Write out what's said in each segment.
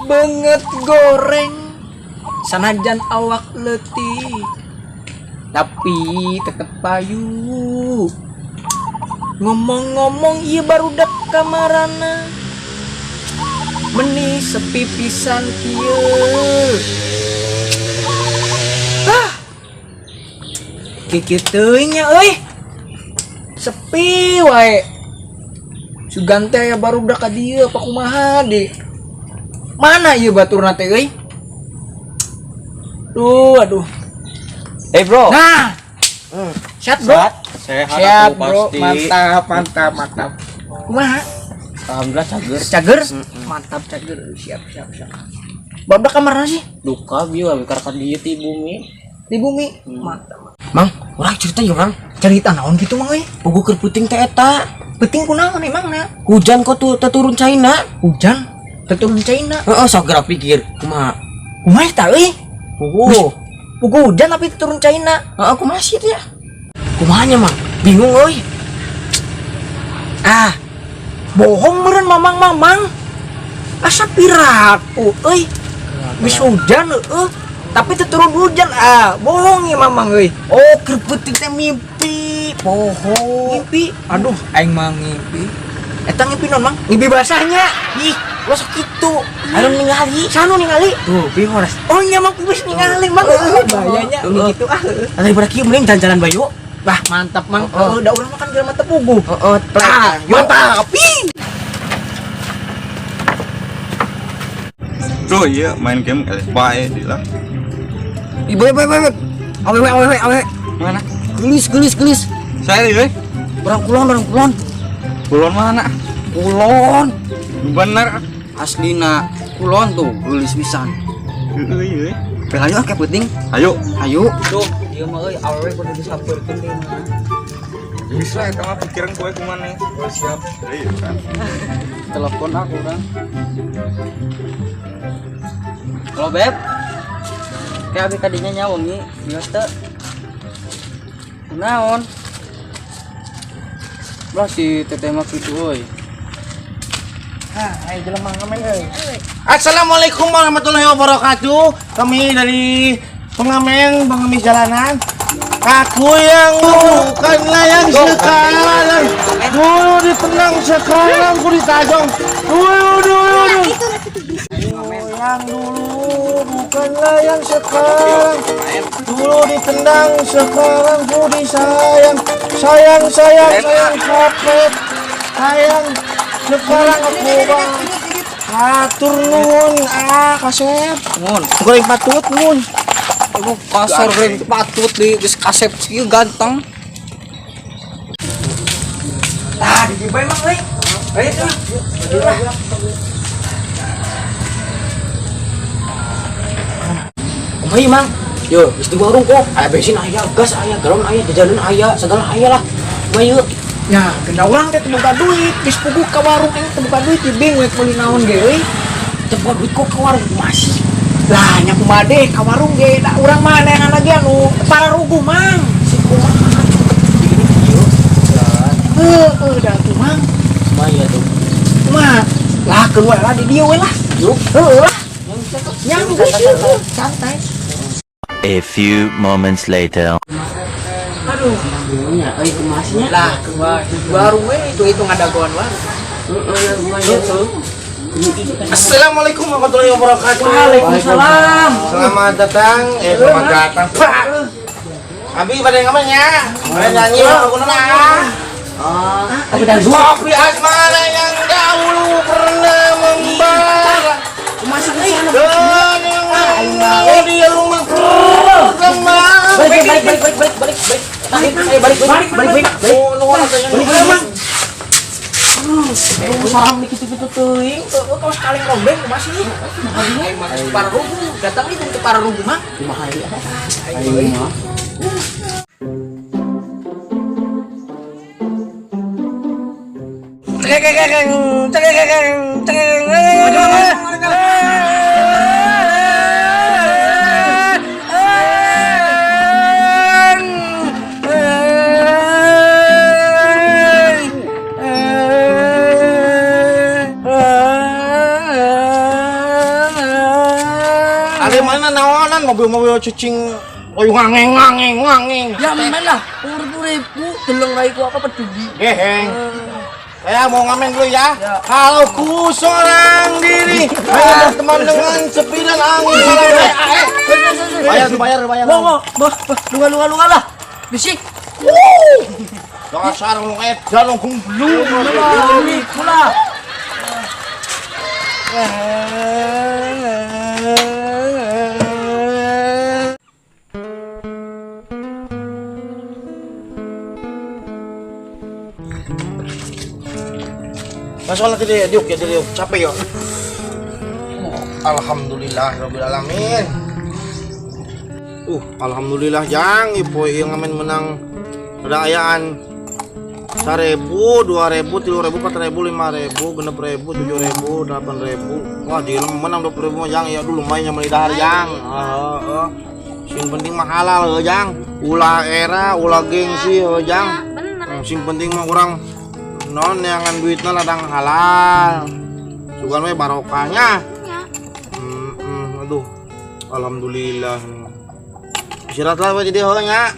banget goreng sanajan awak letih tapi tetep payu ngomong-ngomong iya barudak kamarana meni sepi pisan kieu kiki teuing nya euy sepi wae sugan teh barudak ka dieu apa kumaha deh mana ieu baturna teh euy aduh bro. Nah sehat bro Sehat bro pasti. mantap kumaha Alhamdulillah cager mantap cager siap barudak kamarna sih duka bieu abi karkan dieu ti bumi. di bumi mantap Mang, urang cerita ya urang. cerita naon gitu mang euy Pugu keur puting teh eta. penting kunaon emangna Hujan kok tuh turun China. hujan turun China Heeh, sok gerak pikir. Kumaha? kumaha tah euy Pugu. pugu hujan tapi turun China Heeh, kumaha sih ya? Kumahanya, Mang? Bingung euy. bohong meureun mamang asa piraku euy geus hujan tapi teu turun hujan bohong ya mamang euy Oh, keur puting teh mimpi. Bohong. ngimpi aduh aing mah ngimpi eta ngimpi naon mang ngimpi basahnya Ih, lo sakitu. Anu ningali. sanu ningali Tuh, bihores. oh nya mang geus ningali mang bahayanya gitu Daripada kieu mending jalan-jalan bayu. bah mantap mang udah urang makan geus mah teu pugu Heeh, mantap Bro, iya main game bae lah. Ibu, awewe. Mana? Gelis. Saya euy, Orang kulon. kulon mana? Kulon. Bener. Aslina kulon tuh, gelis pisan. Euy. Teh ayo ke penting. Ayo. Ayo. tuh ieu mah euy awewe kudu disampeurkeun deui mah Bisa eta mah pikiran kowe kumaha? Siap. Iya kan. Telepon aku kan. Halo beb. Kayak abi kadinya nyawangi, bieu teu. Naon? Lah si teteh mah kitu euy. ayo jelema ngamen euy Assalamualaikum warahmatullahi wabarakatuh. Kami dari pengamen jalanan. Aku yang bukanlah yang sekarang. Dulu ditendang, sekarang ku ditajong. Dulu. Yang dulu bukanlah yang sekarang. Dulu ditendang, sekarang ku disayang. Sayang capek. Sayang sekarang aku bang. Atur nuhun kasep. Mun, Goreng patut nuhun. aku kasar goreng patut di geus kasep kieu ganteng. di bae mang euy ayo Kumaha Mang? Yo, geus di warung kok. Aya bensin aya, gas aya, galon aya, jajanan aya, segala aya lah. Kumaha yeuh? ya kena urang teh teu boga duit geus pugu ka warung teh teu boga duit bingung meuli naon ge euy Teu boga duit kok ke warung masih. lah nya kumaha deh ka warung ge da urang mah neangan lagi anu para rugu mang Si kumaha? da tuh mang Kumaha ya tuh? kumaha lah keluar lah di dieu we lah Yuk. lah yang geus santai A few moments later. aduh Nya euy kumasnya. lah keluar warung we itu ngadagoan warung Heeh, kumaha tuh? Assalamualaikum warahmatullahi wabarakatuh. Waalaikumsalam. Selamat datang. Selamat datang. Pak. Abi pada ngamannya? Pada nyanyi aku nana. tapi dan dua Kopi asmara yang dahulu pernah membara. masak euy Oh dia rumah pertama. balik Oh nuhun atuh. salam dikit gitu teuing kau sekali ngobeng masih masih para rugu datang itu ke para rugu mah Kumaha ieu? ayo mah. mana naonan mobil-mobil cicing oy ngangeng. Ya mana? Ribu deleng rai ku apa peduli. Geheng. Saya mau ngamen dulu ya. Kalau ku seorang diri, teman dengan sepi dan angin. Bayar. Lunga lah. Bisik. Dasar lu edan gumblung. Pula. Masalah tadi diuk capek ya. Alhamdulillah rabbil alamin. Alhamdulillah jang ipo yang ngamen menang perayaan 1.000, 2.000, 3.000, 4.000, 5.000, 6.000, 7.000, 8.000. Wah, dia menang 20.000 jang ya dulu mainnya melidar jang. Sing penting mah halal jang. Ulah era, ulah gengsi jang. Sing penting mah kurang non yangan duitnya ladang halal. Sugan we barokahnya. Aduh. Alhamdulillah. Istirahat lah jadi nya.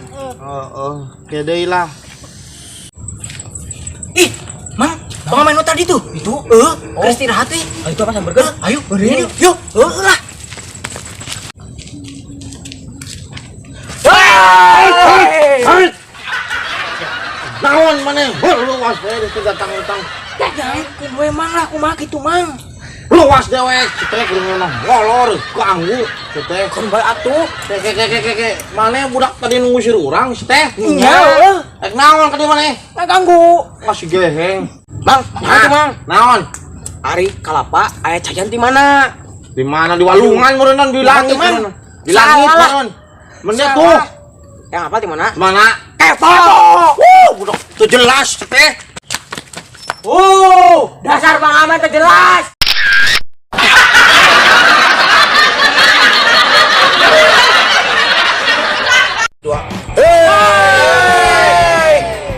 Kedai lah. Ih, Mang, pengamen lo tadi tuh. Itu, istirahat nih. Itu apa hamburger? Ayo, beri yuk. Lah. Naon mana? Luas we di datang-datang. Jangan gue Mang lah, aku mah gitu Mang. Luas dewek, cetek gimana? Ngolor, ganggu, cetek. Kan bae atuh. Keke, mana budak tadi nunggu urang, cetek? Iya. Naon ka di mana? Nggak ganggu. Masih geheng. Mang, itu Mang. Naon? Ari kalapa aya cajan di mana? Di mana di walungan meureun di langit Man. Di langit Salah. meureun. Bener tuh. Yang apa di mana? Mana? Kepo. Budak teu jelas, cetek. Dasar pengamen terjelas.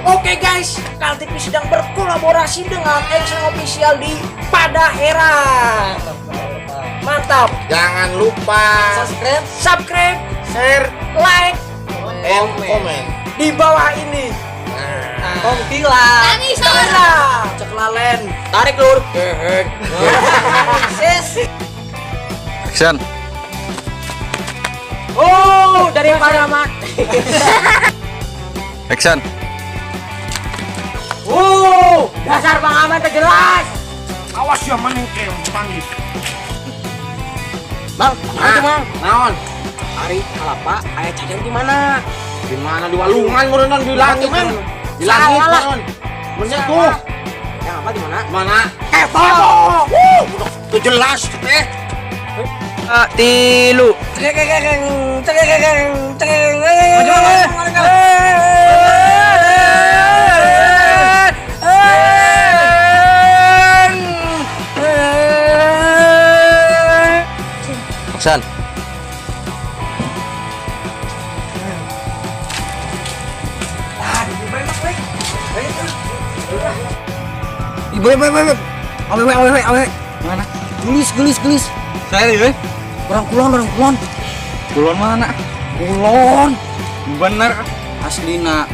Oke guys, KalTV sedang berkolaborasi dengan Action Official di Padahera. Mantap. Jangan lupa Subscribe, share like, and comment. di bawah ini. Kongkila. Ceklalen. Tarik lur. Sis. Action. Dari mana mak? Action. Dasar pengamen terjelas. Awas ya manengke panggil. Bang, itu Mang. Naon? Ari kalapa aya cajan di mana? Di mana di walungan meureun di langit man. Di langit Salah. meureun. Bener tuh. Yang apa di mana? Mana? Kepo. Budak teu jelas teh. Tilu. Action. Awe. Mana? Gelis. Saya ini. Orang kulon. Kulon mana? Kulon. Bener. Aslina.